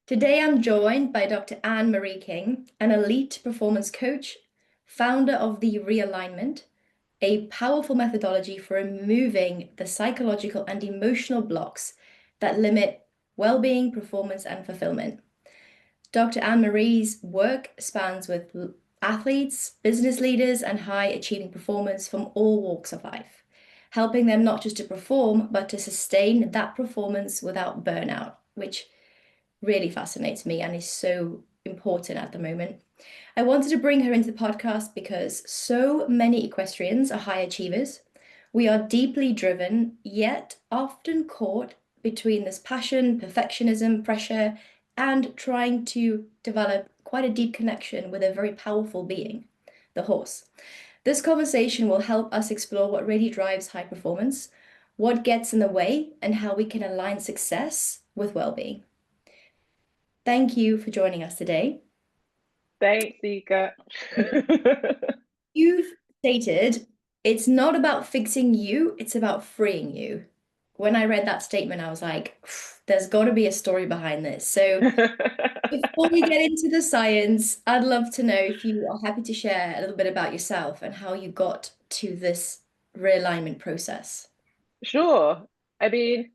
Today I'm joined by Dr. Anne Marie King, an elite performance coach, founder of the Realignment, a powerful methodology for removing the psychological and emotional blocks that limit well-being, performance, and fulfillment. Dr. Anne Marie's work spans with athletes, business leaders, and high-achieving performers from all walks of life, helping them not just to perform, but to sustain that performance without burnout, which really fascinates me and is so important at the moment. I wanted to bring her into the podcast because so many equestrians are high achievers. We are deeply driven, yet often caught between this passion, perfectionism, pressure, and trying to develop quite a deep connection with a very powerful being, the horse. This conversation will help us explore what really drives high performance, what gets in the way, and how we can align success with well-being. Thank you for joining us today. Thanks, Nika. You've stated it's not about fixing you, it's about freeing you. When I read that statement, I was like, there's got to be a story behind this. So before we get into the science, I'd love to know if you are happy to share a little bit about yourself and how you got to this realignment process. Sure. I mean, do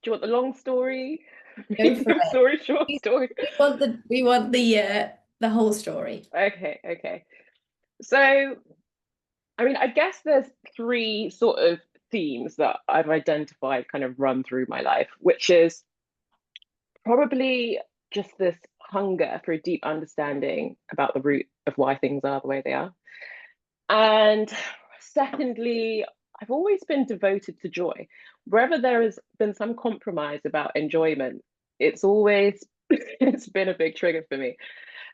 you want the long story? Go for Medium it. story, short We story? we want the whole story. Okay. So, I mean, I guess there's three sort of themes that I've identified kind of run through my life, which is probably just this hunger for a deep understanding about the root of why things are the way they are. And secondly, I've always been devoted to joy. Wherever there has been some compromise about enjoyment, it's always it's been a big trigger for me.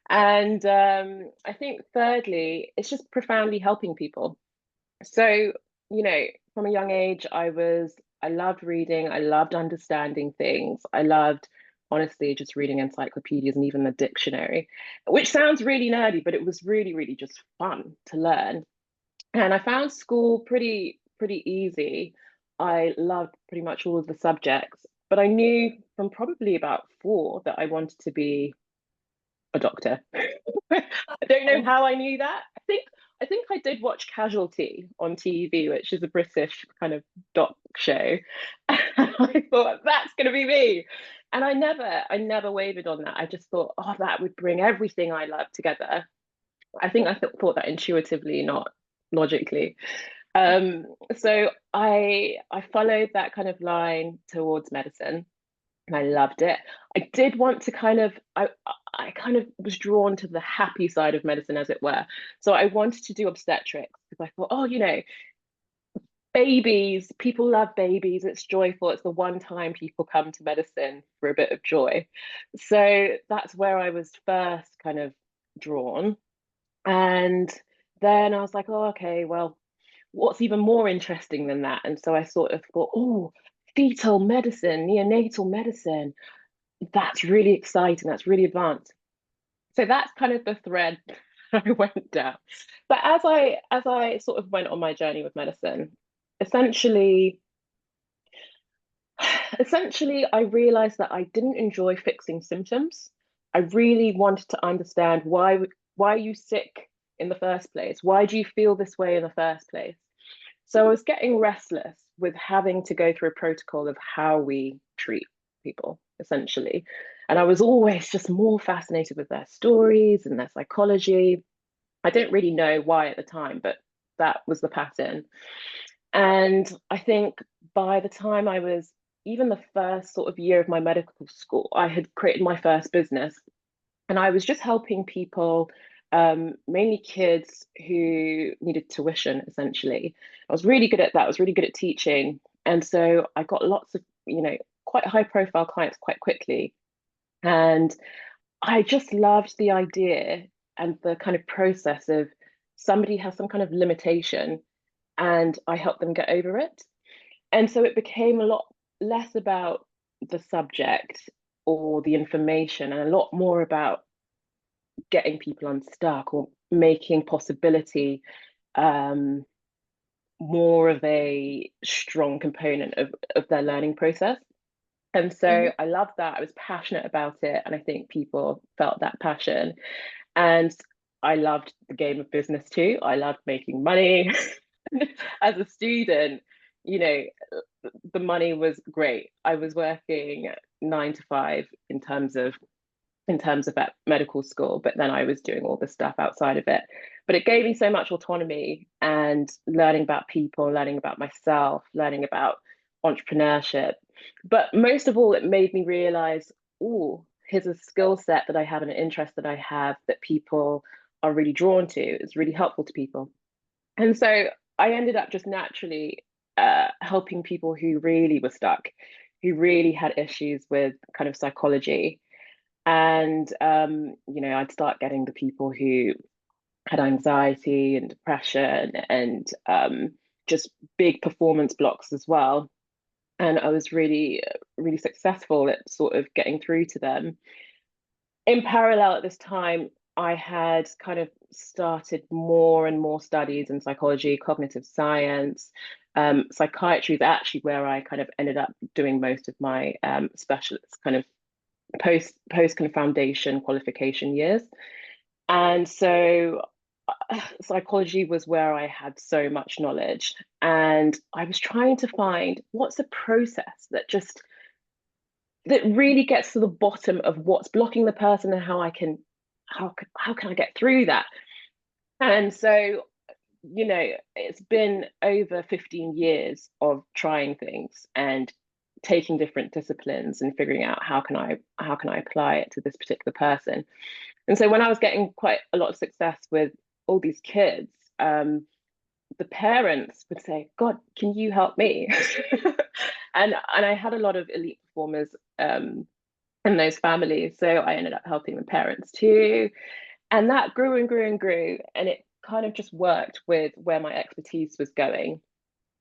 And I think thirdly, it's just profoundly helping people. So, from a young age, I loved reading, I loved understanding things, I loved honestly just reading encyclopedias and even the dictionary, which sounds really nerdy, but it was really, really just fun to learn. And I found school pretty easy. I loved pretty much all of the subjects, but I knew from probably about four that I wanted to be a doctor. I don't know Oh, how I knew that. I think I did watch Casualty on TV, which is a British kind of doc show. And I thought that's going to be me. And I never wavered on that. I just thought, oh, that would bring everything I love together. I think thought that intuitively, not logically. So I followed that kind of line towards medicine and I loved it. I did want to I kind of was drawn to the happy side of medicine, as it were. So I wanted to do obstetrics because I thought, oh, babies, people love babies. It's joyful. It's the one time people come to medicine for a bit of joy. So that's where I was first kind of drawn. And then I was like, oh, okay, well, what's even more interesting than that? And so I sort of thought, oh, fetal medicine, neonatal medicine, that's really exciting. That's really advanced. So that's kind of the thread I went down. But as I sort of went on my journey with medicine, essentially, essentially I realized that I didn't enjoy fixing symptoms. I really wanted to understand why are you sick in the first place? Why do you feel this way in the first place? So I was getting restless with having to go through a protocol of how we treat people, essentially. And I was always just more fascinated with their stories and their psychology. I didn't really know why at the time, but that was the pattern. And I think by the time I was even the first sort of year of my medical school, I had created my first business and I was just helping people, mainly kids who needed tuition, essentially. I was really good at that. I was really good at teaching. And so I got lots of, quite high profile clients quite quickly. And I just loved the idea and the kind of process of somebody has some kind of limitation and I help them get over it. And so it became a lot less about the subject or the information and a lot more about getting people unstuck or making possibility um, more of a strong component of their learning process. And so Mhm. I loved that. I was passionate about it. And I think people felt that passion. And I loved the game of business too. I loved making money. As a student, you know, the money was great. I was working 9 to 5 in terms of at medical school, but then I was doing all the stuff outside of it. But it gave me so much autonomy and learning about people, learning about myself, learning about entrepreneurship. But most of all, it made me realize, oh, here's a skill set that I have and an interest that I have that people are really drawn to. It's really helpful to people. And so I ended up just naturally helping people who really were stuck, who really had issues with kind of psychology. And I'd start getting the people who had anxiety and depression and just big performance blocks as well. And I was really, really successful at sort of getting through to them. In parallel at this time, I had kind of started more and more studies in psychology, cognitive science. Psychiatry is actually where I kind of ended up doing most of my specialist kind of post kind of foundation qualification years. And so psychology was where I had so much knowledge. And I was trying to find what's a process that really gets to the bottom of what's blocking the person and how can I get through that? And so, it's been over 15 years of trying things and taking different disciplines and figuring out how can I apply it to this particular person. And so when I was getting quite a lot of success with all these kids, the parents would say, God, can you help me? And I had a lot of elite performers in those families. So I ended up helping the parents too. And that grew and grew and grew. And it kind of just worked with where my expertise was going.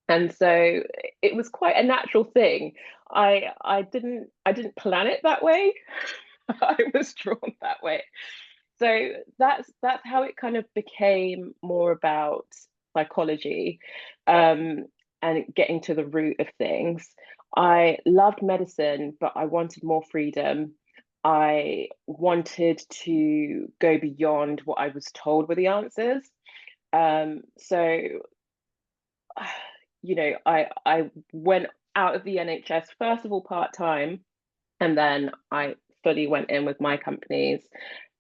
And so it was quite a natural thing. I didn't plan it that way. I was drawn that way. So that's how it kind of became more about psychology, um, and getting to the root of things. I loved medicine, but I wanted more freedom. I wanted to go beyond what I was told were the answers. So I went out of the NHS first of all part-time, and then I fully went in with my companies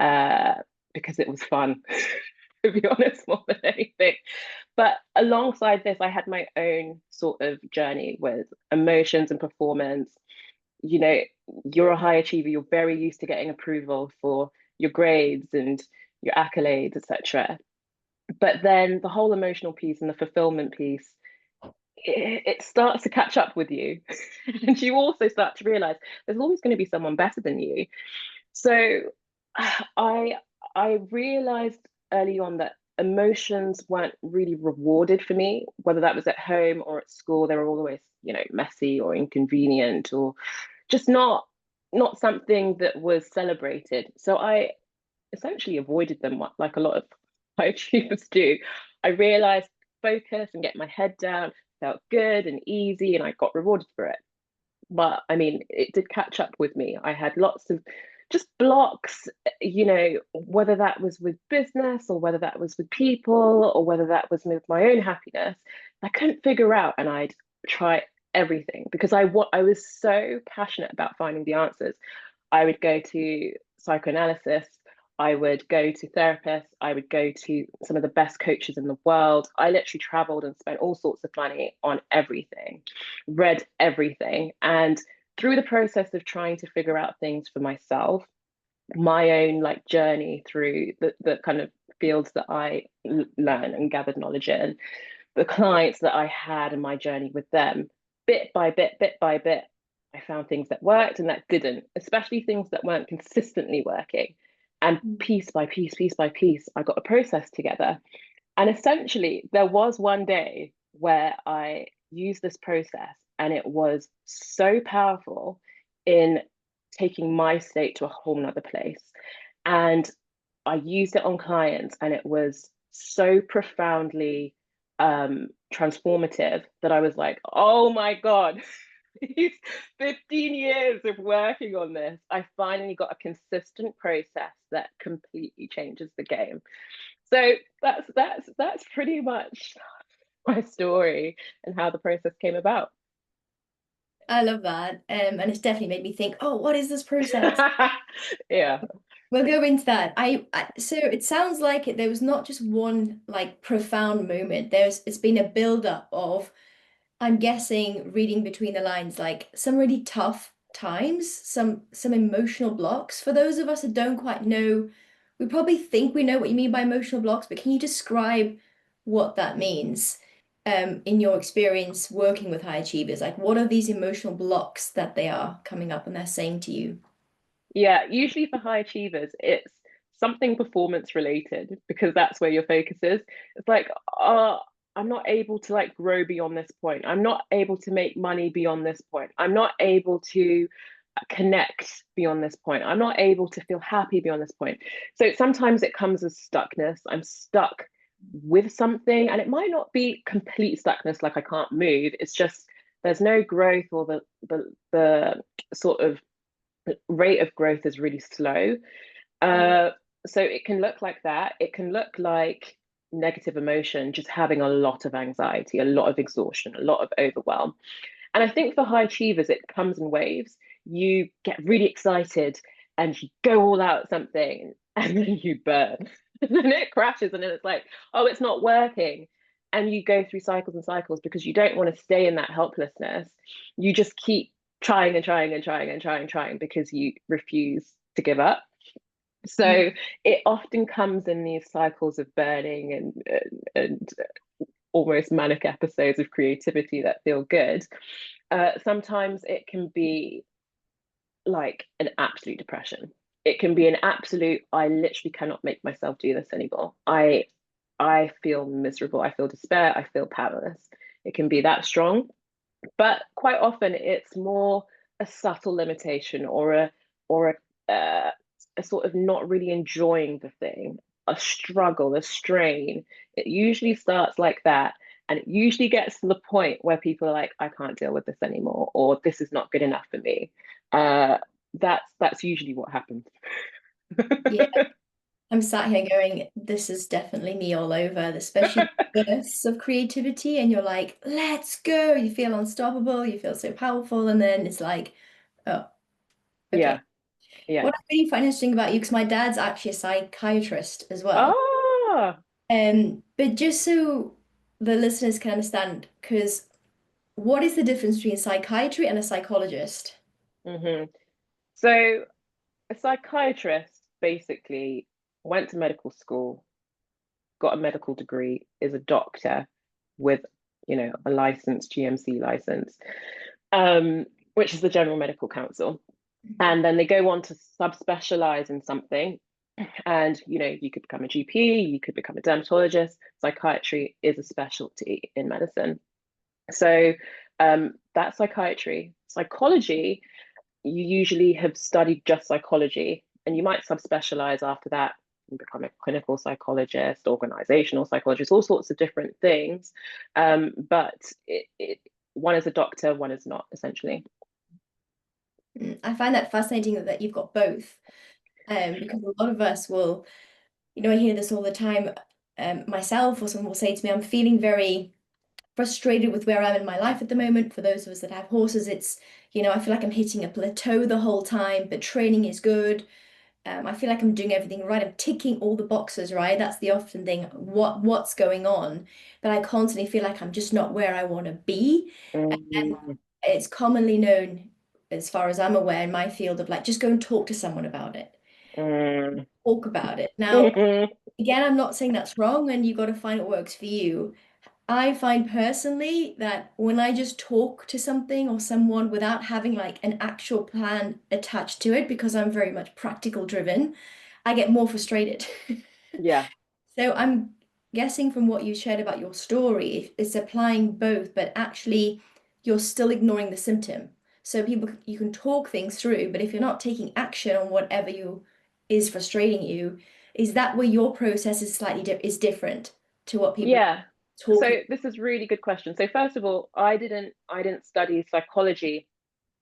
uh, because it was fun, to be honest, more than anything. But alongside this, I had my own sort of journey with emotions and performance. You know, you're a high achiever, you're very used to getting approval for your grades and your accolades, etc. But then the whole emotional piece and the fulfillment piece, it starts to catch up with you. And you also start to realize there's always going to be someone better than you. So I I realized early on that emotions weren't really rewarded for me, whether that was at home or at school. They were always, messy or inconvenient or just not something that was celebrated. So I essentially avoided them like a lot of high achievers do. I realized focus and get my head down felt good and easy, and I got rewarded for it. But I mean, it did catch up with me. I had lots of just blocks, whether that was with business or whether that was with people or whether that was with my own happiness. I couldn't figure out, and I'd try everything because I was so passionate about finding the answers. I would go to psychoanalysis. I would go to therapists. I would go to some of the best coaches in the world. I literally traveled and spent all sorts of money on everything, read everything. And through the process of trying to figure out things for myself, my own like journey through the kind of fields that I learned and gathered knowledge in, the clients that I had and my journey with them, bit by bit, I found things that worked and that didn't, especially things that weren't consistently working. And piece by piece, I got a process together. And essentially, there was one day where I used this process, and it was so powerful in taking my state to a whole nother place. And I used it on clients, and it was so profoundly transformative that I was like, oh my God, these 15 years of working on this, I finally got a consistent process that completely changes the game. So that's pretty much my story and how the process came about. I love that. And it's definitely made me think, oh, what is this process? Yeah. We'll go into that. So it sounds like there was not just one like profound moment. It's been a build-up of, I'm guessing, reading between the lines, like some really tough times, some emotional blocks. For those of us that don't quite know, we probably think we know what you mean by emotional blocks, but can you describe what that means, in your experience working with high achievers? Like, what are these emotional blocks that they are coming up and they're saying to you? Yeah, usually for high achievers, it's something performance related because that's where your focus is. It's like, I'm not able to like grow beyond this point. I'm not able to make money beyond this point. I'm not able to connect beyond this point. I'm not able to feel happy beyond this point. So sometimes it comes as stuckness. I'm stuck with something, and it might not be complete stuckness, like I can't move. It's just there's no growth, or the sort of rate of growth is really slow. Mm. Uh, so it can look like that. It can look like negative emotion, just having a lot of anxiety, a lot of exhaustion, a lot of overwhelm. And I think for high achievers, it comes in waves. You get really excited and you go all out at something and then you burn. And then it crashes and then it's like, oh, it's not working. And you go through cycles and cycles because you don't want to stay in that helplessness. You just keep trying and trying and trying and trying because you refuse to give up. Mm. So it often comes in these cycles of burning and almost manic episodes of creativity that feel good. Sometimes it can be like an absolute depression. It can be an absolute, I literally cannot make myself do this anymore. I feel miserable. I feel despair. I feel powerless. It can be that strong, but quite often it's more a subtle limitation or a sort of not really enjoying the thing, a struggle, a strain. It usually starts like that. And it usually gets to the point where people are like, I can't deal with this anymore, or this is not good enough for me. Uh, that's usually what happens. Yeah, I'm sat here going, this is definitely me all over, especially bursts of creativity, and you're like, let's go. You feel unstoppable, you feel so powerful, and then it's like, oh, okay. Yeah, yeah. What I really find interesting about you, because my dad's actually a psychiatrist as well. Ah, But just so the listeners can understand, because what is the difference between psychiatry and a psychologist? hmm. So a psychiatrist basically went to medical school, got a medical degree, is a doctor with, a license, GMC license, which is the General Medical Council. And then they go on to subspecialize in something. And, you could become a GP, you could become a dermatologist. Psychiatry is a specialty in medicine. So that's psychiatry. Psychology, you usually have studied just psychology, and you might subspecialize after that and become a clinical psychologist, organizational psychologist, all sorts of different things. But one is a doctor, one is not, essentially. I find that fascinating that you've got both, because a lot of us will, I hear this all the time, myself, or someone will say to me, I'm feeling very frustrated with where I'm in my life at the moment. For those of us that have horses, it's, I feel like I'm hitting a plateau the whole time, but training is good. I feel like I'm doing everything right. I'm ticking all the boxes, right? That's the often thing. What's going on? But I constantly feel like I'm just not where I want to be. And Mm, it's commonly known, as far as I'm aware, in my field of like, just go and talk to someone about it. mm. Talk about it. Now, again, I'm not saying that's wrong, and you got to find what works for you. I find personally that when I just talk to something or someone without having like an actual plan attached to it, because I'm very much practical driven, I get more frustrated. Yeah, So I'm guessing from what you shared about your story, it's applying both, but actually you're still ignoring the symptom. So you can talk things through, but if you're not taking action on whatever you is frustrating you, is that where your process is slightly is different to what people? yeah. talk. So this is really good question. So first of all, I didn't study psychology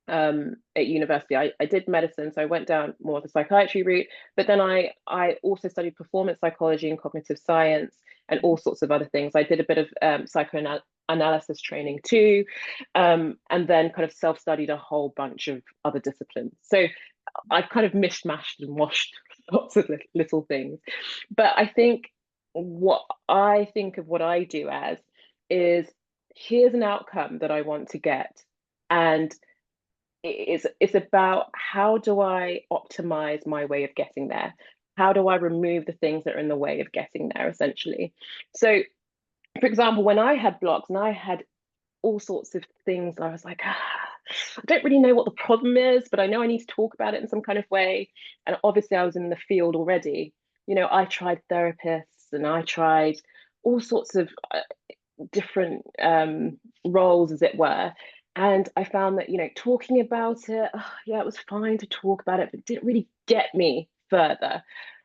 at university. I did medicine, so I went down more the psychiatry route. But then I also studied performance psychology and cognitive science and all sorts of other things. I did a bit of psychoanalysis training too, and then kind of self-studied a whole bunch of other disciplines. So I kind of mishmashed and washed lots of little things. But I think what I think of what I do as is, here's an outcome that I want to get. And it's about, how do I optimize my way of getting there? How do I remove the things that are in the way of getting there, essentially? So, for example, when I had blocks and I had all sorts of things, I was like, I don't really know what the problem is, but I know I need to talk about it in some kind of way. And obviously, I was in the field already. I tried therapists and I tried all sorts of different roles, as it were. And I found that, talking about it, oh, yeah, it was fine to talk about it, but it didn't really get me further.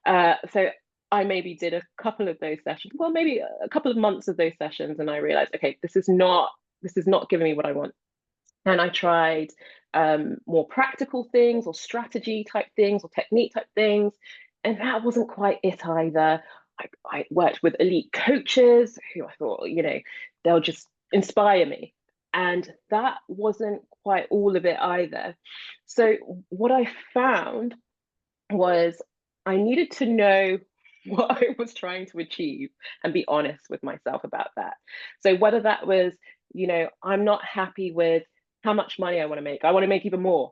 So I maybe did a couple of those sessions, well, maybe a couple of months of those sessions, and I realized, okay, this is not giving me what I want. And I tried more practical things or strategy type things or technique type things. And that wasn't quite it either. I worked with elite coaches who I thought, they'll just inspire me. And that wasn't quite all of it either. So what I found was, I needed to know what I was trying to achieve and be honest with myself about that. So whether that was, I'm not happy with how much money I want to make. I want to make even more.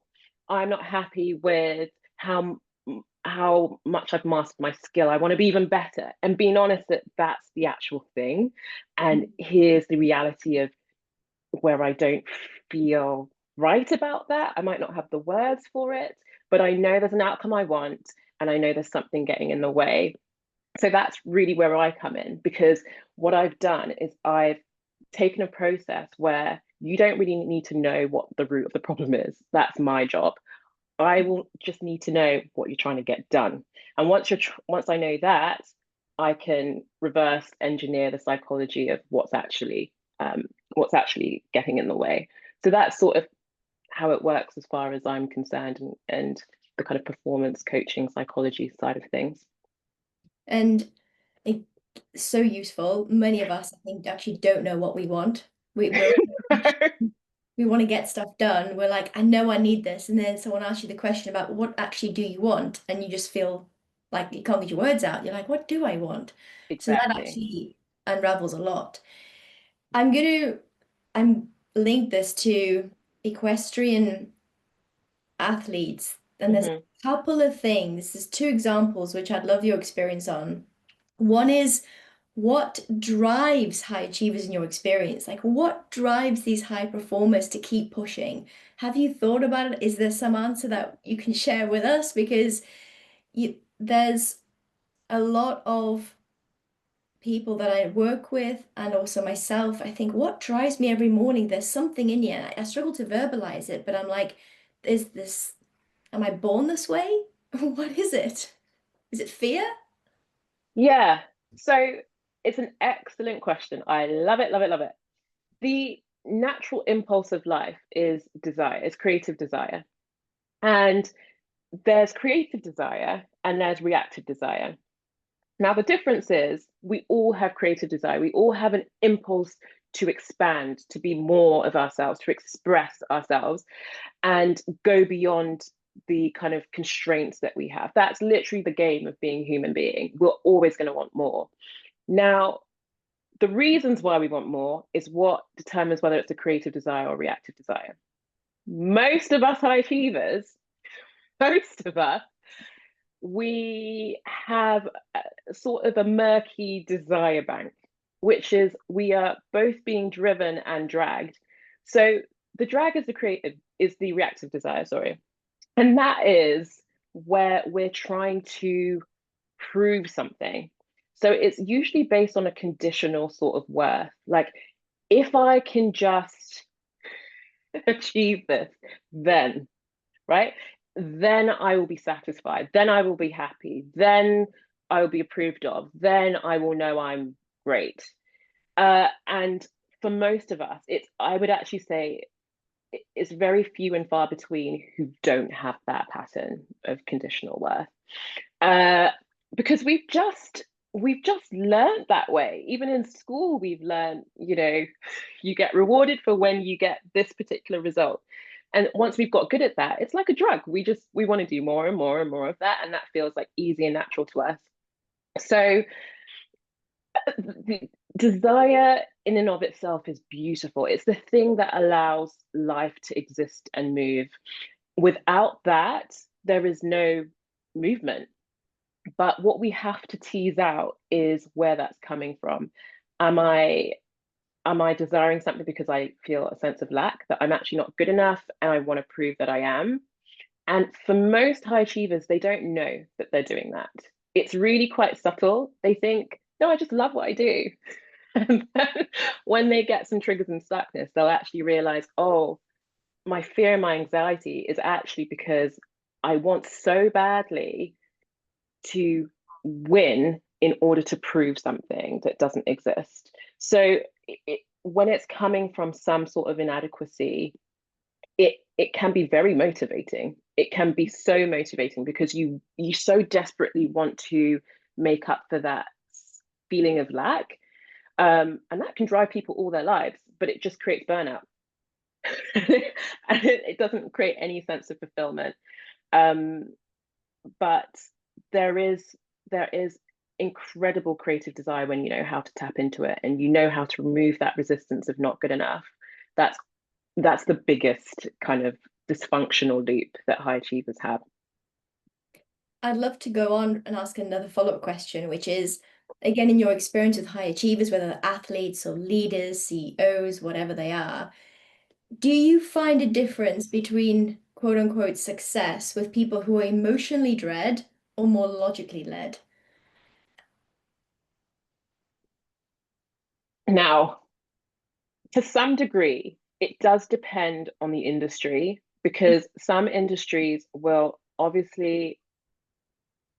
I'm not happy with how much I've mastered my skill. I want to be even better. And being honest that that's the actual thing. And here's the reality of where I don't feel right about that. I might not have the words for it, but I know there's an outcome I want, and I know there's something getting in the way. So that's really where I come in, because what I've done is I've taken a process where you don't really need to know what the root of the problem is. That's my job. I will just need to know what you're trying to get done. And once I know that, I can reverse engineer the psychology of what's actually getting in the way. So that's sort of how it works as far as I'm concerned, and the kind of performance coaching psychology side of things. And it's so useful. Many of us, I think, actually don't know what we want. We want to get stuff done. We're like, I know I need this. And then someone asks you the question about, what actually do you want? And you just feel like you can't get your words out. You're like, what do I want? So that Exactly. actually unravels a lot. I'm going to I'm link this to equestrian athletes. And there's a Hmm. couple of things. There's two examples which I'd love your experience on. One is, what drives high achievers in your experience? Like, what drives these high performers to keep pushing? Have you thought about it? Is there some answer that you can share with us? Because there's a lot of people that I work with and also myself. I think, what drives me every morning? There's something in you. I struggle to verbalize it, but I'm like, is this, am I born this way? What is it? Is it fear? Yeah. So it's an excellent question. I love it, love it, love it. The natural impulse of life is desire, is creative desire. And there's creative desire and there's reactive desire. Now, the difference is, we all have creative desire. We all have an impulse to expand, to be more of ourselves, to express ourselves, and go beyond the kind of constraints that we have. That's literally the game of being a human being. We're always going to want more. Now, the reasons why we want more is what determines whether it's a creative desire or reactive desire. Most of us high achievers, most of us, we have sort of a murky desire bank, which is, we are both being driven and dragged. So the drag is the reactive desire, sorry. And that is where we're trying to prove something. So it's usually based on a conditional sort of worth. Like, if I can just achieve this, then, right? Then I will be satisfied. Then I will be happy. Then I will be approved of. Then I will know I'm great. And for most of us, I would actually say it's very few and far between who don't have that pattern of conditional worth. Uh, because we've just learned that way. Even in school, we've learned, you get rewarded for when you get this particular result. And once we've got good at that, it's like a drug. We want to do more and more and more of that, and that feels like easy and natural to us. So the desire in and of itself is beautiful. It's the thing that allows life to exist and move. Without that, there is no movement. But what we have to tease out is where that's coming from. Am I am I desiring something because I feel a sense of lack, that I'm actually not good enough and I want to prove that I am? And for most high achievers, they don't know that they're doing that. It's really quite subtle. They think, no, I just love what I do. And then when they get some triggers and stuckness, they'll actually realize, oh, my fear and my anxiety is actually because I want so badly to win in order to prove something that doesn't exist. So when it's coming from some sort of inadequacy, it can be very motivating. It can be so motivating because you so desperately want to make up for that feeling of lack, and that can drive people all their lives, but it just creates burnout. And it doesn't create any sense of fulfillment. Um, but there is incredible creative desire when you know how to tap into it and you know how to remove that resistance of not good enough. That's that's the biggest kind of dysfunctional loop that high achievers have. I'd love to go on and ask another follow-up question, which is, again, in your experience with high achievers, whether they're athletes or leaders, CEOs, whatever they are, do you find a difference between quote unquote success with people who are emotionally led or more logically led? Now, to some degree, it does depend on the industry because some industries will obviously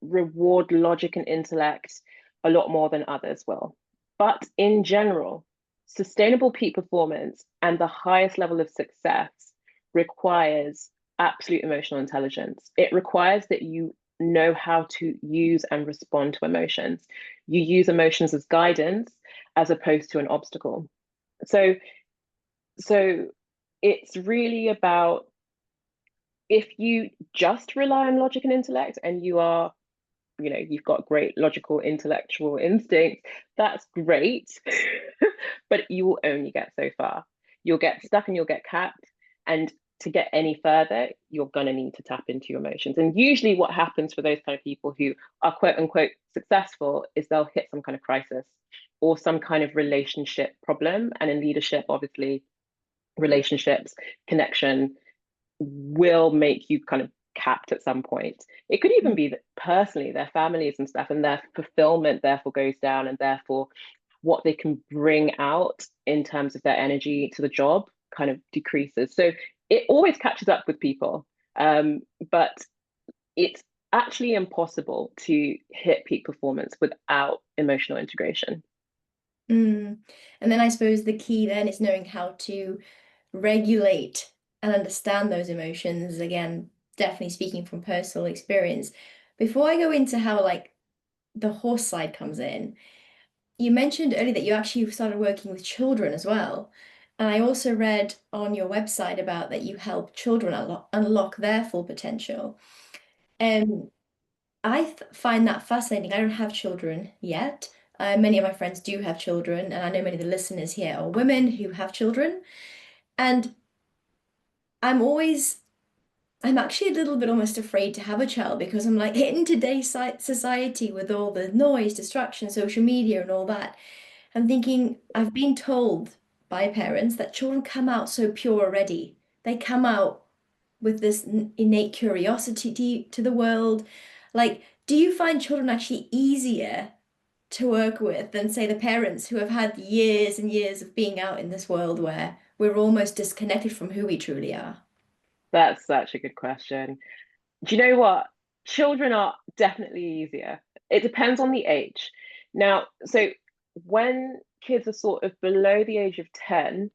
reward logic and intellect a lot more than others will. But in general, sustainable peak performance and the highest level of success requires absolute emotional intelligence. It requires that you know how to use and respond to emotions. You use emotions as guidance as opposed to an obstacle. So, so it's really about, if you just rely on logic and intellect and you've got great logical intellectual instinct, that's great. But you will only get so far. You'll get stuck and you'll get capped, and to get any further you're going to need to tap into your emotions. And usually what happens for those kind of people who are quote unquote successful is they'll hit some kind of crisis or some kind of relationship problem. And in leadership, obviously, relationships, connection will make you kind of capped at some point. It could even be that personally, their families and stuff, and their fulfillment therefore goes down, and therefore what they can bring out in terms of their energy to the job kind of decreases. So it always catches up with people, but it's actually impossible to hit peak performance without emotional integration. Mm. And then I suppose the key then is knowing how to regulate and understand those emotions. Again, definitely speaking from personal experience. Before I go into how like the horse side comes in, you mentioned earlier that you actually started working with children as well. And I also read on your website about that you help children unlock their full potential. And I find that fascinating. I don't have children yet. Many of my friends do have children, and I know many of the listeners here are women who have children. And I'm always, I'm actually a little bit almost afraid to have a child because I'm like, in today's society with all the noise, distraction, social media, and all that, I'm thinking, I've been told by parents that children come out so pure already. They come out with this innate curiosity to the world. Like, do you find children actually easier to work with than, say, the parents who have had years and years of being out in this world where we're almost disconnected from who we truly are? That's such a good question. Do you know what? Children are definitely easier. It depends on the age. Now, so when kids are sort of below the age of 10,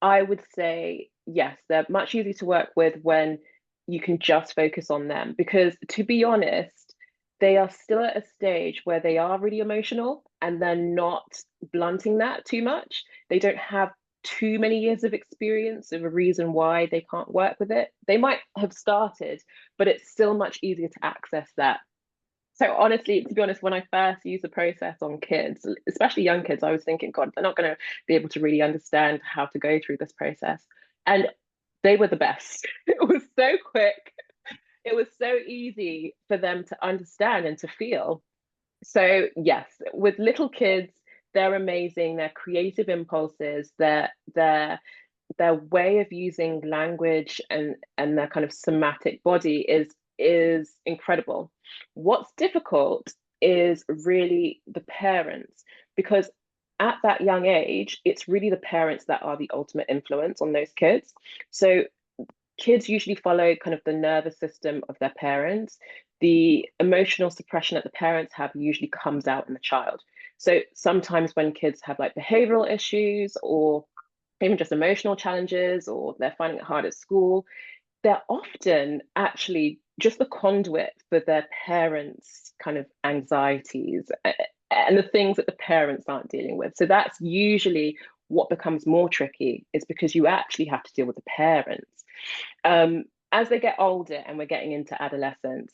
I would say yes, they're much easier to work with when you can just focus on them. Because to be honest, they are still at a stage where they are really emotional and they're not blunting that too much. They don't have too many years of experience of a reason why they can't work with it. They might have started, but it's still much easier to access that. So honestly, to be honest, when I first used the process on kids, especially young kids, I was thinking, God, they're not going to be able to really understand how to go through this process. And they were the best. It was so quick. It was so easy for them to understand and to feel. So yes, with little kids, they're amazing. Their creative impulses, their way of using language and their kind of somatic body is incredible. What's difficult is really the parents, because at that young age, it's really the parents that are the ultimate influence on those kids. So kids usually follow kind of the nervous system of their parents. The emotional suppression that the parents have usually comes out in the child. So sometimes when kids have like behavioral issues or even just emotional challenges, or they're finding it hard at school, they're often actually just the conduit for their parents' kind of anxieties and the things that the parents aren't dealing with. So that's usually what becomes more tricky, is because you actually have to deal with the parents. As they get older and we're getting into adolescence,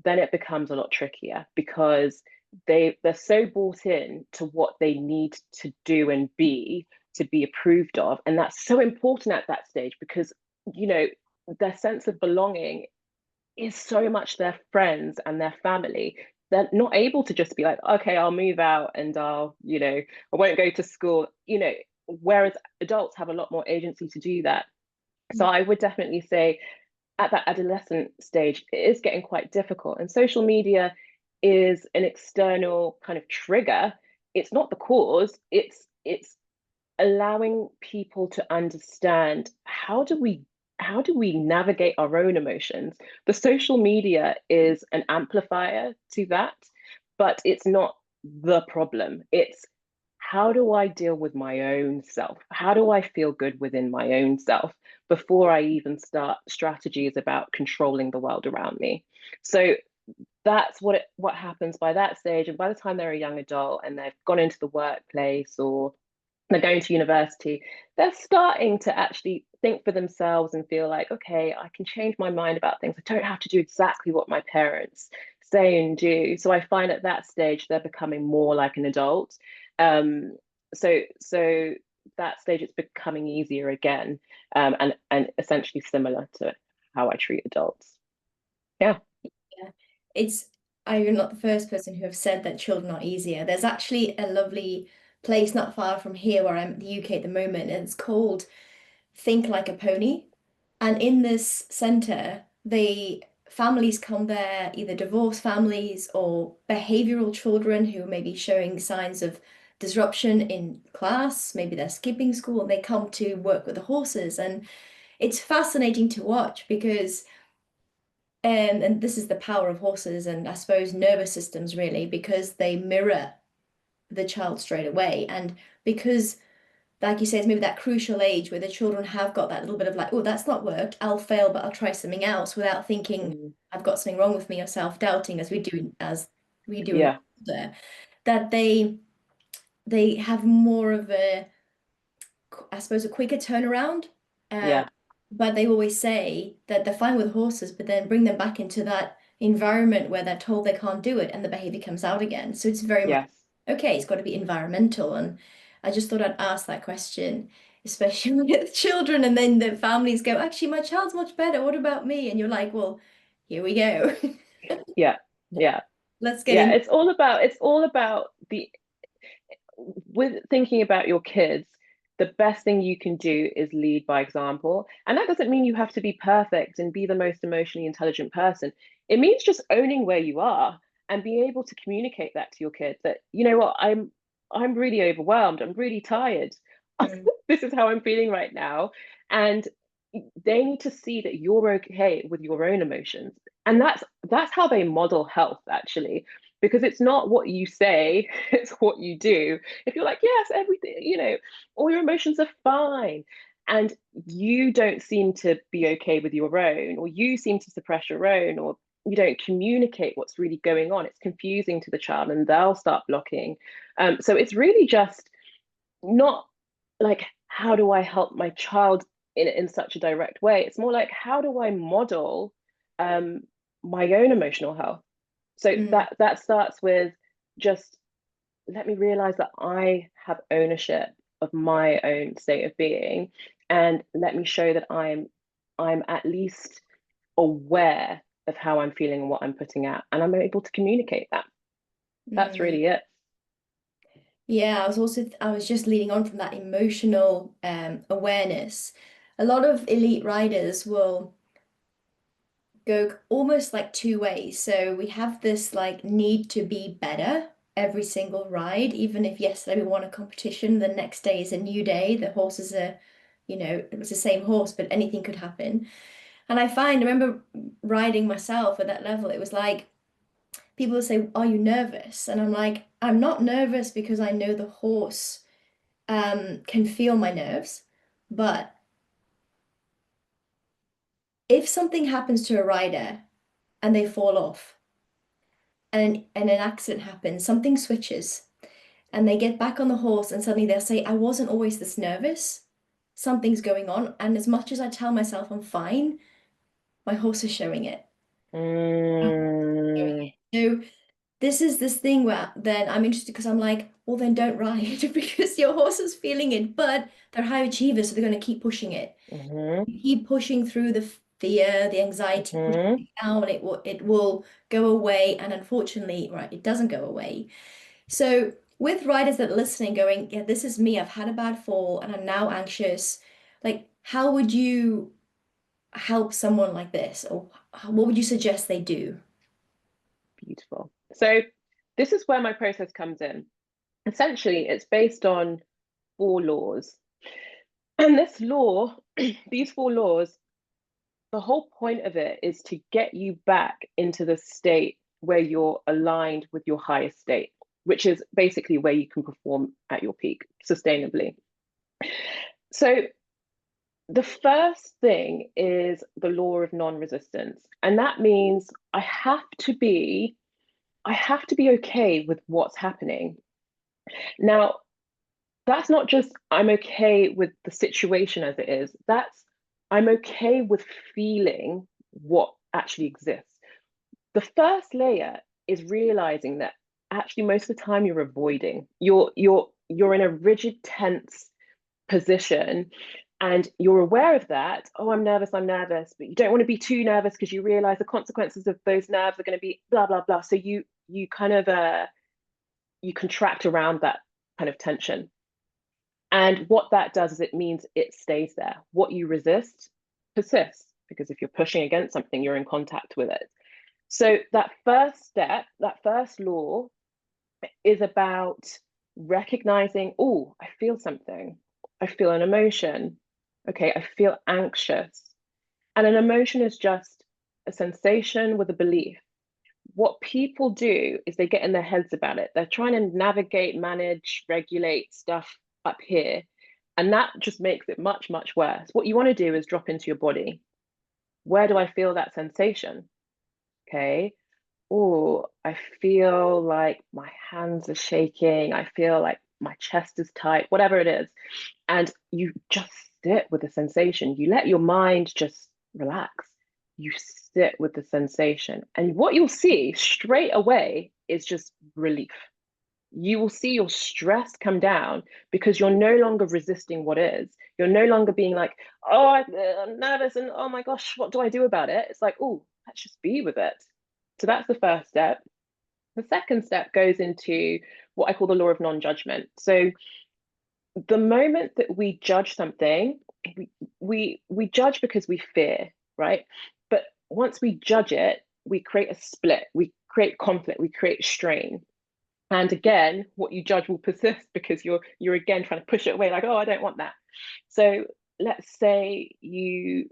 then it becomes a lot trickier, because they're so bought in to what they need to do and be to be approved of, and that's so important at that stage, because you know their sense of belonging is so much their friends and their family. They're not able to just be like, okay, I'll move out and I won't go to school, whereas adults have a lot more agency to do that. So I would definitely say at that adolescent stage, it is getting quite difficult. And social media is an external kind of trigger. It's not the cause, it's allowing people to understand how do we navigate our own emotions. The social media is an amplifier to that, but it's not the problem. It's how do I deal with my own self? How do I feel good within my own self before I even start strategies about controlling the world around me? So that's what happens by that stage. And by the time they're a young adult and they've gone into the workplace or they're going to university, they're starting to actually think for themselves and feel like, okay, I can change my mind about things. I don't have to do exactly what my parents say and do. So I find at that stage they're becoming more like an adult. So that stage it's becoming easier again, and essentially similar to how I treat adults. Yeah. Yeah. It's I'm not the first person who have said that children are easier. There's actually a lovely place not far from here where I'm in the UK at the moment, and it's called Think Like a Pony. And in this center, the families come there, either divorced families or behavioral children who may be showing signs of disruption in class, maybe they're skipping school, and they come to work with the horses. And it's fascinating to watch because and this is the power of horses and I suppose nervous systems really, because they mirror the child straight away. And because, like you say, it's maybe that crucial age where the children have got that little bit of like, oh, that's not worked, I'll fail, but I'll try something else without thinking Mm, I've got something wrong with me or self-doubting as we do when yeah. we're older, that they have more of a I suppose, a quicker turnaround. Uh, Yeah. but they always say that they're fine with horses, but then bring them back into that environment where they're told they can't do it and the behavior comes out again. So it's very much Yes. okay, it's got to be environmental. And I just thought I'd ask that question, especially with children. And then the families go, actually, my child's much better. What about me? And you're like, well, here we go. Yeah. Yeah. Let's get Yeah. in. It's all about the with thinking about your kids, the best thing you can do is lead by example. And that doesn't mean you have to be perfect and be the most emotionally intelligent person. It means just owning where you are and being able to communicate that to your kids that, you know what, I'm really overwhelmed. I'm really tired. Mm, This is how I'm feeling right now. And they need to see that you're okay with your own emotions. And that's how they model health, actually, because it's not what you say, it's what you do. If you're like, yes, everything, all your emotions are fine, and you don't seem to be okay with your own, or you seem to suppress your own, or you don't communicate what's really going on, it's confusing to the child and they'll start blocking. So it's really just not like, how do I help my child in such a direct way? It's more like, how do I model um, my own emotional health? So Mm, that starts with just, let me realize that I have ownership of my own state of being, and let me show that I'm at least aware of how I'm feeling and what I'm putting out, and I'm able to communicate that. That's mm. really it. Yeah, I was just leading on from that emotional awareness. A lot of elite riders will go almost like two ways. So we have this like need to be better every single ride, even if yesterday we won a competition, the next day is a new day. The horses are, it was the same horse, but anything could happen. And I remember riding myself at that level, it was like people would say, "Are you nervous?" And I'm like, "I'm not nervous because I know the horse can feel my nerves, but if something happens to a rider and they fall off and an accident happens, something switches and they get back on the horse and suddenly they'll say, I wasn't always this nervous. Something's going on. And as much as I tell myself I'm fine, my horse is showing it. Mm, So this is this thing where then I'm interested because I'm like, well, then don't ride because your horse is feeling it, but they're high achievers, so they're going to keep pushing it. mhm, You keep pushing through the fear, the anxiety, pushing mhm. it down, it will go away. And unfortunately, right, it doesn't go away. So with riders that are listening, going, yeah, this is me. I've had a bad fall and I'm now anxious. Like, how would you help someone like this, or what would you suggest they do? Beautiful. So this is where my process comes in. Essentially, it's based on 4 laws. And this law, these 4 laws, the whole point of it is to get you back into the state where you're aligned with your highest state, which is basically where you can perform at your peak sustainably. So the first thing is the law of non-resistance. And that means I have to be okay with what's happening. Now, that's not just I'm okay with the situation as it is. That's I'm okay with feeling what actually exists. The first layer is realizing that actually most of the time you're avoiding. You're in a rigid, tense position, and you're aware of that. Oh, I'm nervous, but you don't want to be too nervous because you realize the consequences of those nerves are going to be blah blah blah. So you kind of you contract around that kind of tension. And what that does is it means it stays there. What you resist persists, because if you're pushing against something, you're in contact with it. So that first step, that first law, is about recognizing, oh, I feel something. I feel an emotion. Okay, I feel anxious. And an emotion is just a sensation with a belief. What people do is they get in their heads about it. They're trying to navigate, manage, regulate stuff up here. And that just makes it much, much worse. What you want to do is drop into your body. Where do I feel that sensation? Okay. Oh, I feel like my hands are shaking. I feel like my chest is tight, whatever it is. And you just sit with the sensation. You let your mind just relax. You sit with the sensation. And what you'll see straight away is just relief. You will see your stress come down because you're no longer resisting what is. You're no longer being like, oh, I'm nervous and oh my gosh, what do I do about it? It's like, oh, let's just be with it. So that's the first step. The second step goes into what I call the law of non-judgment. So the moment that we judge something, we judge because we fear, right? But once we judge it, we create a split, we create conflict, we create strain. And again, what you judge will persist because you're again trying to push it away, like, oh, I don't want that. So let's say you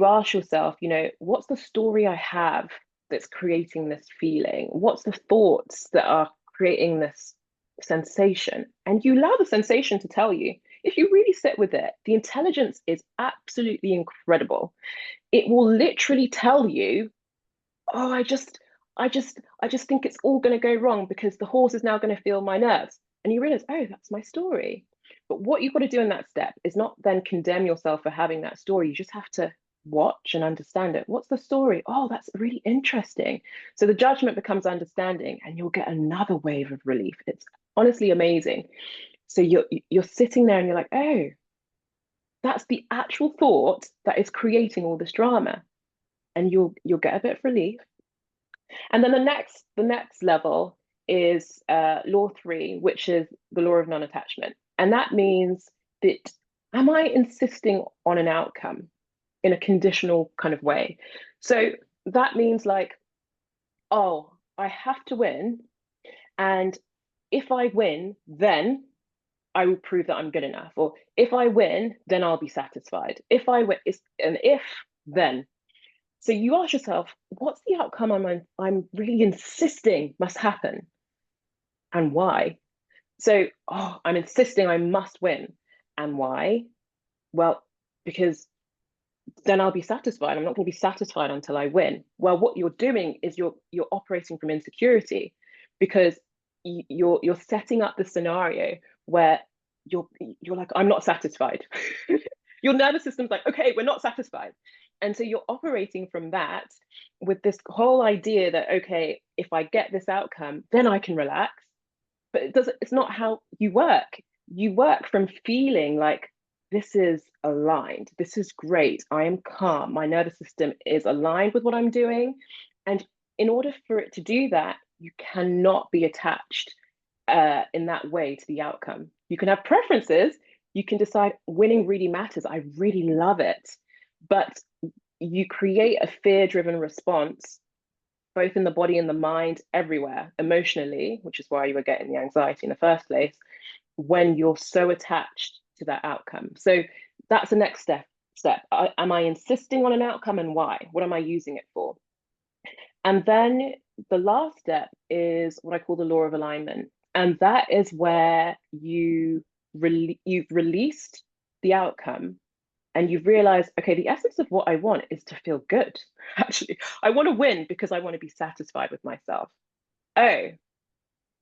ask yourself, what's the story I have that's creating this feeling? What's the thoughts that are creating this sensation? And you allow the sensation to tell you. If you really sit with it, the intelligence is absolutely incredible. It will literally tell you, oh, I just think it's all going to go wrong because the horse is now going to feel my nerves. And you realize, oh, that's my story. But what you've got to do in that step is not then condemn yourself for having that story. You just have to watch and understand it. What's the story? Oh, that's really interesting. So the judgment becomes understanding, and you'll get another wave of relief. It's honestly amazing. So you're sitting there and you're like, oh, that's the actual thought that is creating all this drama. And you'll get a bit of relief. And then the next level is law 3, which is the law of non-attachment. And that means that, am I insisting on an outcome in a conditional kind of way? So that means like, oh, I have to win. And if I win, then I will prove that I'm good enough. Or if I win, then I'll be satisfied. If I win, it's an if, then. So you ask yourself, what's the outcome I'm really insisting must happen, and why? So, oh, I'm insisting I must win. And why? Well, because then I'll be satisfied. I'm not going to be satisfied until I win. Well, what you're doing is you're operating from insecurity, because you're setting up the scenario where you're like, I'm not satisfied. Your nervous system's like, okay, we're not satisfied. And so you're operating from that with this whole idea that, okay, if I get this outcome, then I can relax. But it's not how you work. You work from feeling like, this is aligned. This is great. I am calm. My nervous system is aligned with what I'm doing. And in order for it to do that, you cannot be attached in that way to the outcome. You can have preferences. You can decide winning really matters. I really love it. But you create a fear-driven response, both in the body and the mind, everywhere, emotionally, which is why you were getting the anxiety in the first place, when you're so attached to that outcome. So that's the next step. Am I insisting on an outcome, and why? What am I using it for? And then the last step is what I call the law of alignment. And that is where you've released the outcome, and you've realized, okay, the essence of what I want is to feel good. Actually, I want to win because I want to be satisfied with myself. Oh,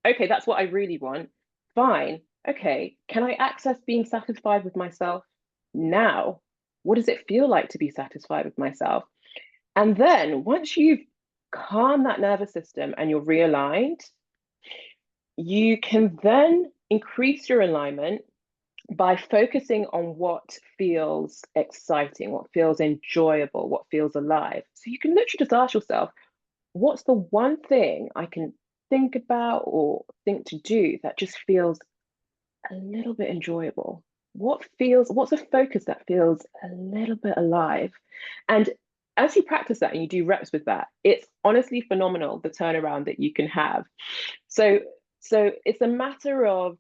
okay, that's what I really want. Fine. Okay, can I access being satisfied with myself now? What does it feel like to be satisfied with myself? And then once you've calmed that nervous system and you're realigned, you can then increase your alignment by focusing on what feels exciting, what feels enjoyable, what feels alive. So you can literally just ask yourself, what's the one thing I can think about or think to do that just feels a little bit enjoyable? What's a focus that feels a little bit alive? And as you practice that and you do reps with that, it's honestly phenomenal, the turnaround that you can have. So it's a matter of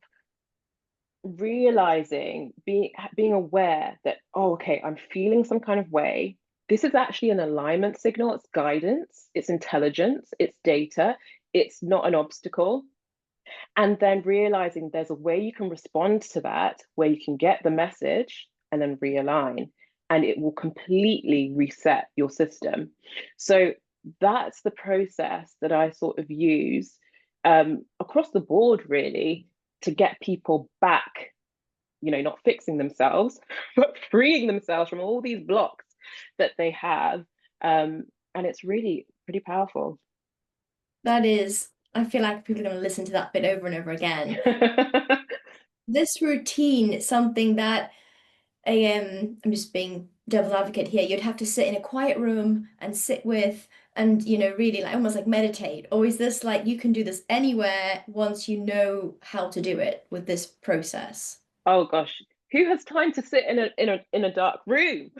realizing, being aware that, oh, okay, I'm feeling some kind of way. This is actually an alignment signal. It's guidance, it's intelligence, it's data, it's not an obstacle. And then realizing there's a way you can respond to that, where you can get the message and then realign, and it will completely reset your system. So that's the process that I sort of use across the board, really, to get people back, not fixing themselves, but freeing themselves from all these blocks that they have. And it's really pretty powerful. That is, I feel like people are going to listen to that bit over and over again. This routine is something that I'm just being devil's advocate here. You'd have to sit in a quiet room and sit with, and really like almost like meditate. Or is this like you can do this anywhere once you know how to do it with this process? Oh gosh, who has time to sit in a dark room?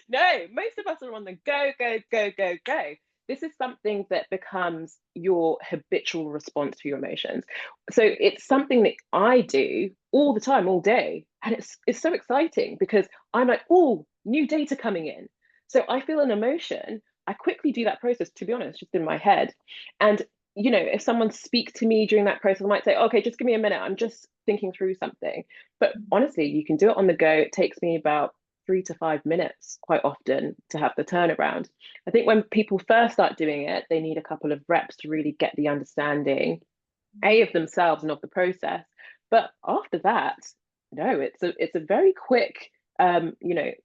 No, most of us are on the go, go, go, go, go. This is something that becomes your habitual response to your emotions. So it's something that I do all the time, all day. And it's so exciting because I'm like, oh, new data coming in. So I feel an emotion. I quickly do that process, to be honest, just in my head. And, if someone speaks to me during that process, I might say, okay, just give me a minute. I'm just thinking through something. But honestly, you can do it on the go. It takes me about 3 to 5 minutes quite often to have the turnaround. I think when people first start doing it, they need a couple of reps to really get the understanding, A, of themselves and of the process. But after that, no, it's a very quick 3-minute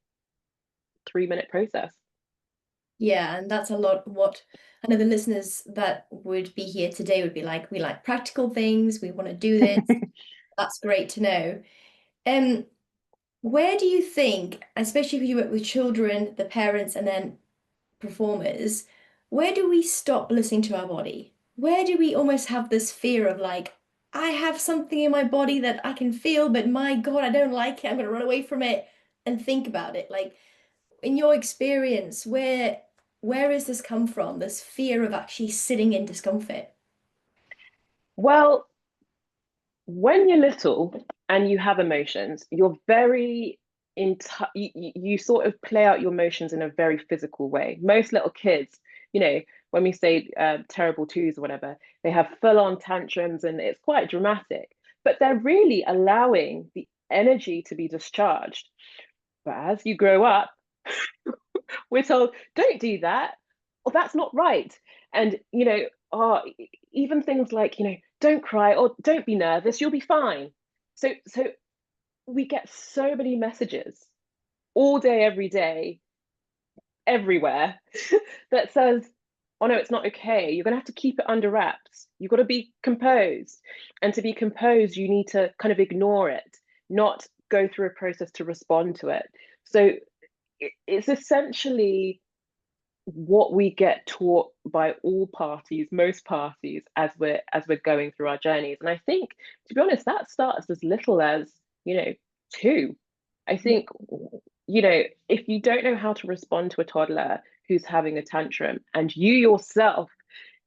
process. Yeah, and that's a lot what I know the listeners that would be here today would be like, we like practical things, we want to do this. That's great to know. Um, where do you think, especially if you work with children, the parents, and then performers, where do we stop listening to our body? Where do we almost have this fear of like, I have something in my body that I can feel, but my God, I don't like it. I'm going to run away from it and think about it. Like, in your experience, where has this come from? This fear of actually sitting in discomfort? Well, when you're little and you have emotions, you're very in touch. You sort of play out your emotions in a very physical way. Most little kids, when we say terrible twos or whatever, they have full-on tantrums and it's quite dramatic. But they're really allowing the energy to be discharged. But as you grow up, we're told, don't do that, or that's not right. And, even things like, don't cry or don't be nervous, you'll be fine. So we get so many messages all day, every day, everywhere that says, oh no, it's not okay. You're going to have to keep it under wraps. You've got to be composed. And to be composed, you need to kind of ignore it, not go through a process to respond to it. So it's essentially what we get taught by all parties, most parties, as we're going through our journeys. And I think, to be honest, that starts as little as, 2. I think, if you don't know how to respond to a toddler who's having a tantrum and you yourself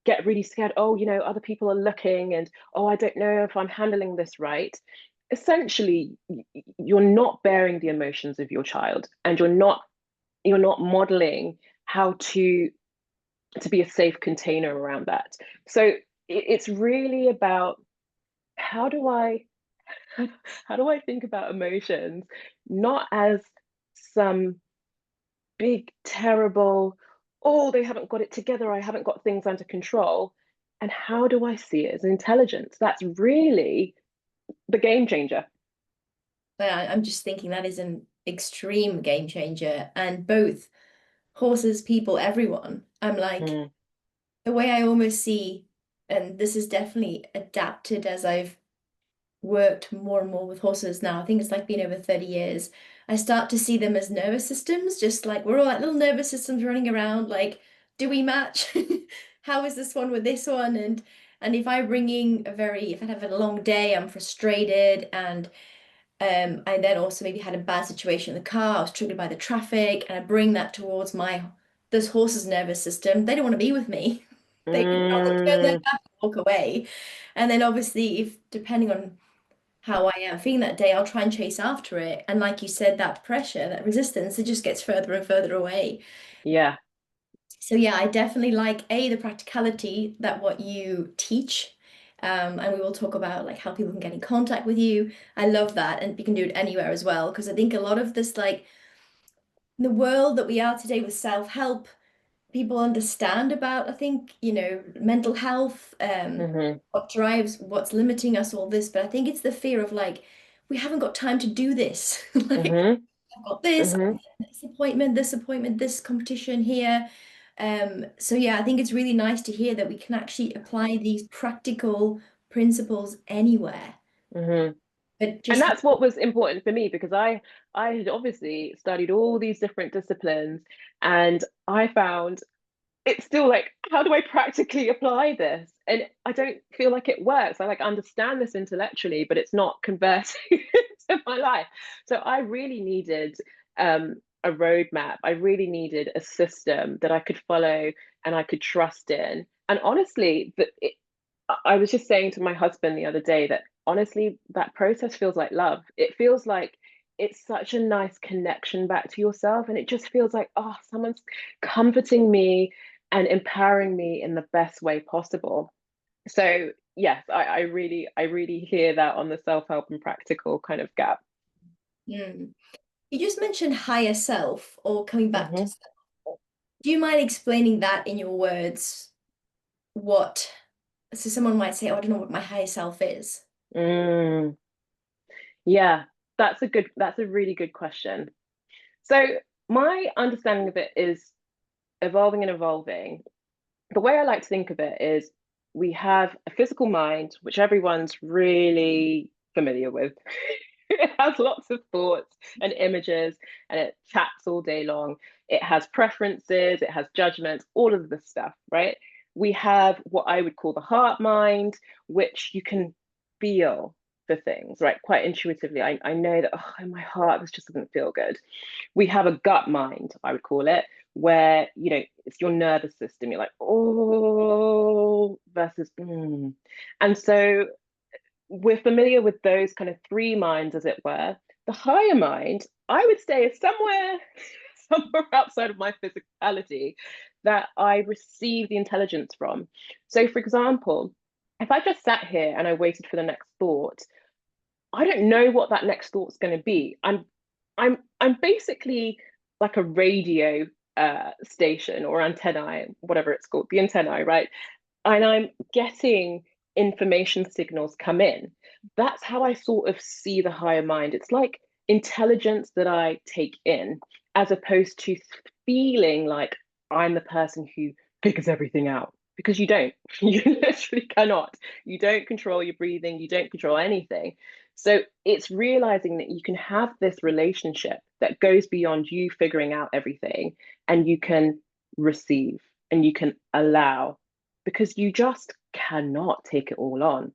get really scared, oh, other people are looking and, oh, I don't know if I'm handling this right. Essentially, you're not bearing the emotions of your child, and you're not modeling how to be a safe container around that. So it's really about, how do I how do I think about emotions not as some big terrible, oh, they haven't got it together, I haven't got things under control, and how do I see it as intelligence? That's really the game changer. But I'm just thinking that is an extreme game changer. And both horses, people, everyone, I'm like, Mm, the way I almost see, and this is definitely adapted as I've worked more and more with horses now. I think it's like been over 30 years. I start to see them as nervous systems, just like we're all like little nervous systems running around, like, do we match? How is this one with this one? And if I'm bringing if I have a long day, I'm frustrated, and I then also maybe had a bad situation in the car, I was triggered by the traffic, and I bring that towards this horse's nervous system. They don't want to be with me. They would rather turn their mm, back and walk away. And then obviously, if depending on how I am feeling that day, I'll try and chase after it. And like you said, that pressure, that resistance, it just gets further and further away. yeah. So yeah, I definitely like the practicality that what you teach. And we will talk about like how people can get in contact with you. I love that. And you can do it anywhere as well. Because I think a lot of this, like the world that we are today with self-help, people understand about, I think, mental health, Hmm. what drives, what's limiting us, all this. But I think it's the fear of like, we haven't got time to do this. Like, Hmm. I've got this, Hmm. this appointment, this competition here. So yeah, I think it's really nice to hear that we can actually apply these practical principles anywhere. Hmm. But And just that's what was important for me, because I had obviously studied all these different disciplines, and I found it's still like, how do I practically apply this? And I don't feel like it works. I like understand this intellectually, but it's not converting to my life. So I really needed a roadmap. I really needed a system that I could follow and I could trust in. And honestly, I was just saying to my husband the other day that honestly, that process feels like love. It feels like it's such a nice connection back to yourself. And it just feels like, oh, someone's comforting me and empowering me in the best way possible. So yes, I really hear that on the self-help and practical kind of gap. Mm. You just mentioned higher self or coming back to Hmm. self. Do you mind explaining that in your words? What, so someone might say, oh, I don't know what my higher self is. Mm, yeah, that's a really good question. So my understanding of it is evolving and evolving. The way I like to think of it is we have a physical mind, which everyone's really familiar with. It has lots of thoughts and images and it chats all day long. It has preferences, it has judgments, all of this stuff, right? We have what I would call the heart mind, which you can feel for things, right? Quite intuitively. I know that, oh, in my heart, this just doesn't feel good. We have a gut mind, I would call it, where it's your nervous system. You're like, oh, versus And so we're familiar with those kind of three minds, as it were. The higher mind, I would say, is somewhere somewhere outside of my physicality that I receive the intelligence from. So for example, if I just sat here and I waited for the next thought, I don't know what that next thought's going to be. I'm basically like a radio station or antennae, whatever it's called, the antennae, right? And I'm getting information signals come in. That's how I sort of see the higher mind. It's like intelligence that I take in, as opposed to feeling like I'm the person who figures everything out. Because you don't. You literally cannot. You don't control your breathing, you don't control anything. So it's realizing that you can have this relationship that goes beyond you figuring out everything, and you can receive and you can allow, because you just cannot take it all on.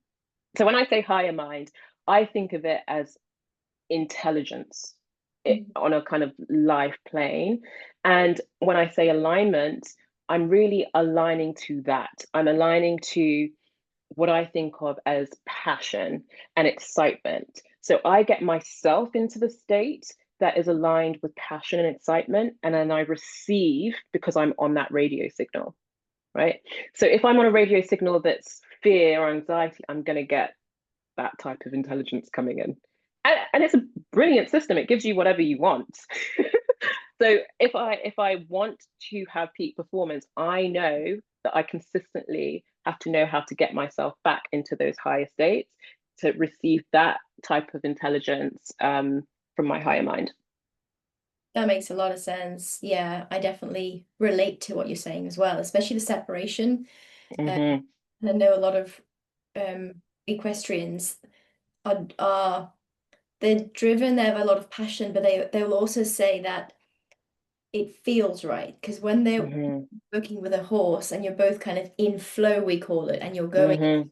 So when I say higher mind, I think of it as intelligence Mhm. on a kind of life plane. And when I say alignment, I'm really aligning to that. I'm aligning to what I think of as passion and excitement. So I get myself into the state that is aligned with passion and excitement, and then I receive because I'm on that radio signal, right? So if I'm on a radio signal that's fear or anxiety, I'm going to get that type of intelligence coming in. And it's a brilliant system. It gives you whatever you want. So if I want to have peak performance, I know that I consistently have to know how to get myself back into those higher states to receive that type of intelligence from my higher mind. That makes a lot of sense. Yeah, I definitely relate to what you're saying as well, especially the separation. Hmm. And I know a lot of equestrians are they're driven, they have a lot of passion, but they will also say that it feels right. Because when they're Hmm. working with a horse and you're both kind of in flow, we call it, and you're going, Hmm.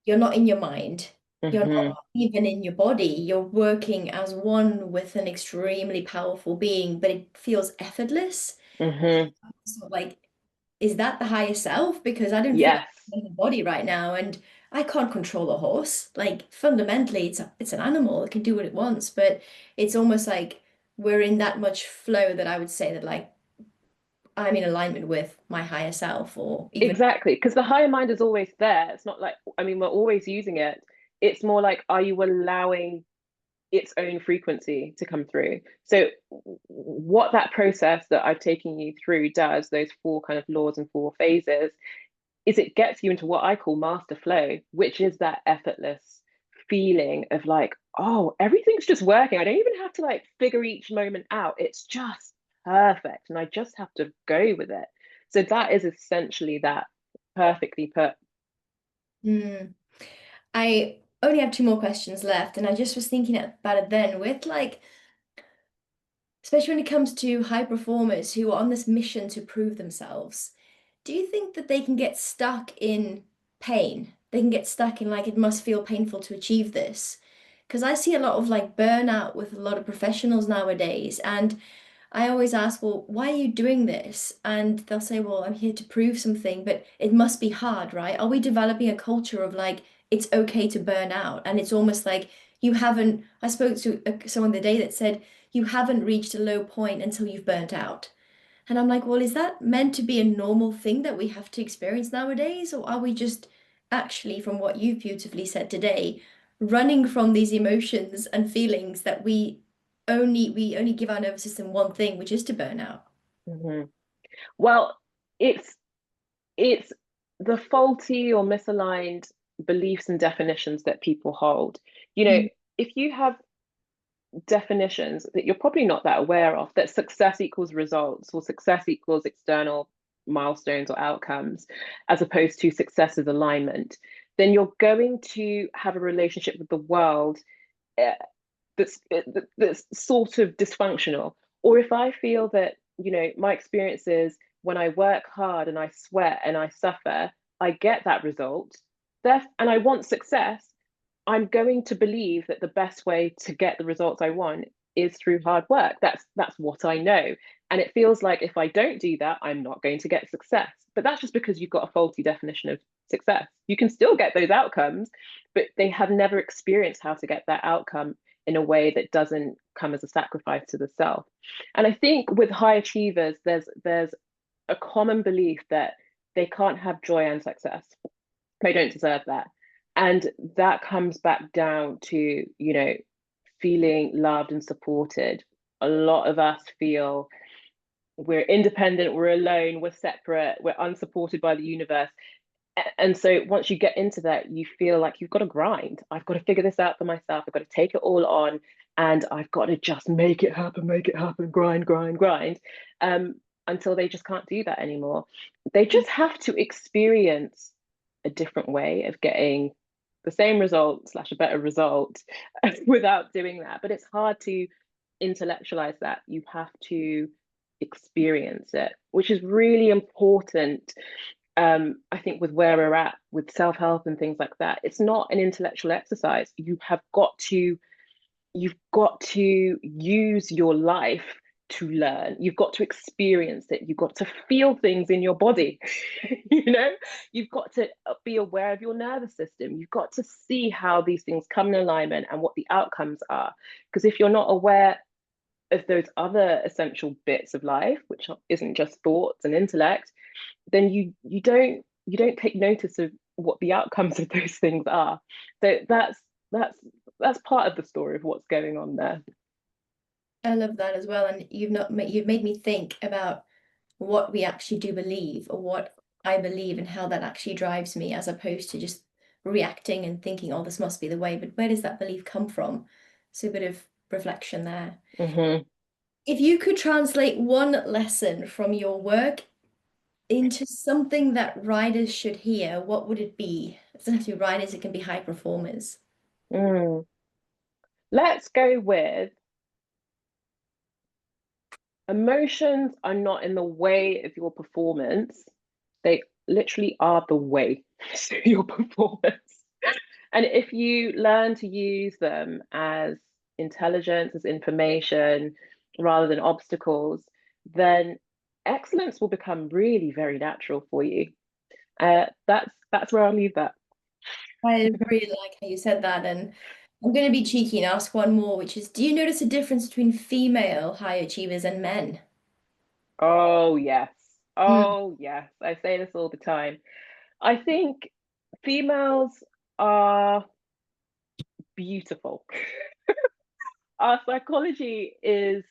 you're not in your mind, you're not Hmm. even in your body, you're working as one with an extremely powerful being, but it feels effortless. Hmm. So like, is that the higher self? Because I don't feel like Yes. I'm in the body right now, and I can't control a horse. Like fundamentally, it's an animal. It can do what it wants, but it's almost like we're in that much flow that I would say that like I'm in alignment with my higher self, or even Exactly, because the higher mind is always there. It's not like, I mean, we're always using it. It's more like, are you allowing its own frequency to come through? So, what that process that I've taken you through does, those four kind of laws and four phases, is it gets you into what I call master flow, which is that effortless feeling of like, oh, everything's just working. I don't even have to like figure each moment out. It's just perfect. And I just have to go with it. So that is essentially that, perfectly put. Hmm. I only have two more questions left, and I just was thinking about it then with like, especially when it comes to high performers who are on this mission to prove themselves. Do you think that they can get stuck in pain? They can get stuck in like it must feel painful to achieve this. Because I see a lot of like burnout with a lot of professionals nowadays, and I always ask, well, why are you doing this? And they'll say, well, I'm here to prove something, but it must be hard, right? Are we developing a culture of like, it's okay to burn out? And it's almost like You haven't, I spoke to someone the day that said, you haven't reached a low point until you've burnt out. And I'm like, well, is that meant to be a normal thing that we have to experience nowadays? Or are we just actually, from what you've beautifully said today, running from these emotions and feelings that we only give our nervous system one thing, which is to burn out? Hmm. Well, it's it's the faulty or misaligned beliefs and definitions that people hold. You know, Mm. if you have definitions that you're probably not that aware of, that success equals results or success equals external milestones or outcomes, as opposed to success is alignment, then you're going to have a relationship with the world uh, that's sort of dysfunctional. Or if I feel that, you know, my experience is when I work hard and I sweat and I suffer, I get that result. And I want success, I'm going to believe that the best way to get the results I want is through hard work. That's what I know. And it feels like if I don't do that, I'm not going to get success. But that's just because you've got a faulty definition of success. You can still get those outcomes, but they have never experienced how to get that outcome in a way that doesn't come as a sacrifice to the self. And I think with high achievers, there's a common belief that they can't have joy and success. They don't deserve that. And that comes back down to, you know, feeling loved and supported. A lot of us feel we're independent, we're alone, we're separate, we're unsupported by the universe. And so once you get into that, you feel like you've got to grind. I've got to figure this out for myself. I've got to take it all on, and I've got to just make it happen, grind, grind, grind, until they just can't do that anymore. They just have to experience a different way of getting the same result slash a better result without doing that. But it's hard to intellectualize that. You have to experience it, which is really important. I think with where we're at with self-help and things like that, it's not an intellectual exercise. You've got to use your life to learn. You've got to experience it. You've got to feel things in your body. You know, you've got to be aware of your nervous system. You've got to see how these things come in alignment and what the outcomes are. Because if you're not aware of those other essential bits of life, which isn't just thoughts and intellect, then you don't take notice of what the outcomes of those things are. So that's that's part of the story of what's going on there. I love that as well. And you've made me think about what we actually do believe or what I believe and how that actually drives me as opposed to just reacting and thinking, oh, this must be the way. But where does that belief come from? So a bit of reflection there. Hmm. If you could translate one lesson from your work into something that riders should hear, what would it be? It doesn't have to be riders, it can be high performers. Mm. Let's go with emotions are not in the way of your performance. They literally are the way to your performance. And if you learn to use them as intelligence, as information, rather than obstacles, then excellence will become really very natural for you. That's where I'll leave that. I really like how you said that. And I'm going to be cheeky and ask one more, which is, do you notice a difference between female high achievers and men? Oh yes. Mm. Oh yes. I say this all the time. I think females are beautiful. Our psychology is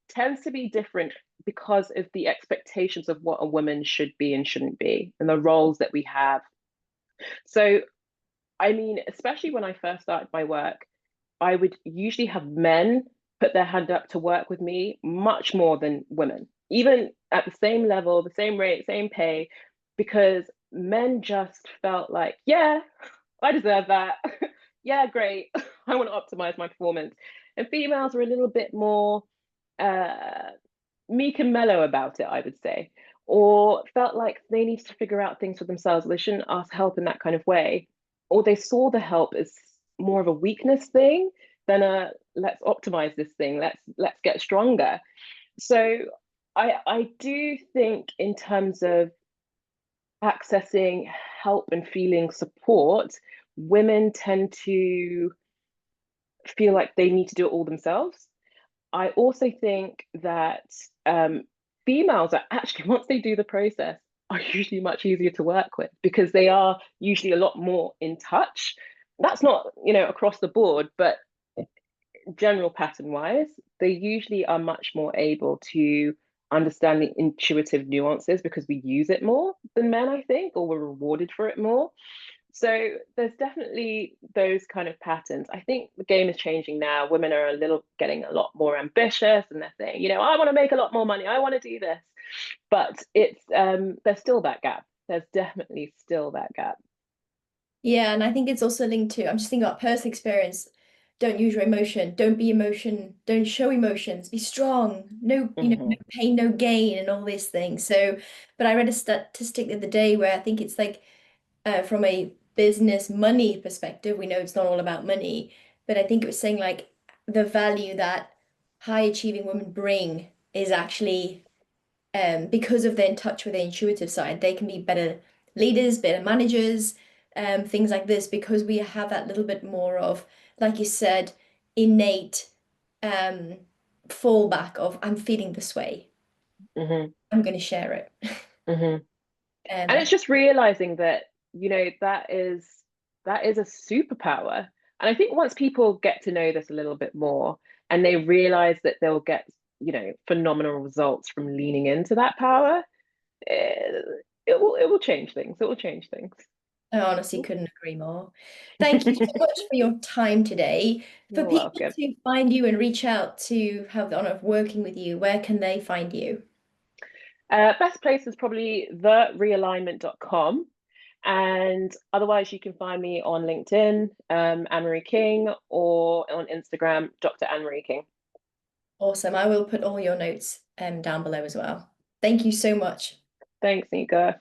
tends to be different because of the expectations of what a woman should be and shouldn't be, and the roles that we have. So, I mean, especially when I first started my work, I would usually have men put their hand up to work with me much more than women, even at the same level, the same rate, same pay, because men just felt like, yeah, I deserve that. Yeah, great. I want to optimize my performance. And females are a little bit more uh, meek and mellow about it, I would say, or felt like they needed to figure out things for themselves. They shouldn't ask help in that kind of way, or they saw the help as more of a weakness thing than a let's optimize this thing. Let's get stronger. So I do think in terms of accessing help and feeling support, women tend to feel like they need to do it all themselves. I also think that females are actually, once they do the process, are usually much easier to work with because they are usually a lot more in touch. That's not, across the board, but general pattern wise, they usually are much more able to understand the intuitive nuances because we use it more than men, I think, or we're rewarded for it more. So there's definitely those kind of patterns. I think the game is changing now. Women are getting a lot more ambitious, and they're saying, I want to make a lot more money. I want to do this. But it's there's still that gap. There's definitely still that gap. Yeah, and I think it's also linked to, I'm just thinking about personal experience. Don't use your emotion. Don't be emotion. Don't show emotions. Be strong. No, no Hmm. pain, no gain, and all these things. So, but I read a statistic the other day where I think it's like from a business money perspective, we know it's not all about money, but I think it was saying like the value that high achieving women bring is actually because of their in touch with the intuitive side, they can be better leaders, better managers, things like this, because we have that little bit more of, like you said, innate um, fallback of I'm feeling this way, Hmm. I'm going to share it. Hmm. And Um, it's just realizing that, that is a superpower. And I think once people get to know this a little bit more and they realize that they'll get, phenomenal results from leaning into that power, it, it will change things. It will change things. I honestly couldn't agree more. Thank you so much for your time today. For You're people welcome. to find you and reach out to have the honor of working with you, where can they find you? Best place is probably therealignment.com. And otherwise, you can find me on LinkedIn, Anne Marie King, or on Instagram, Dr. Anne Marie King. Awesome. I will put all your notes down below as well. Thank you so much. Thanks, Nika.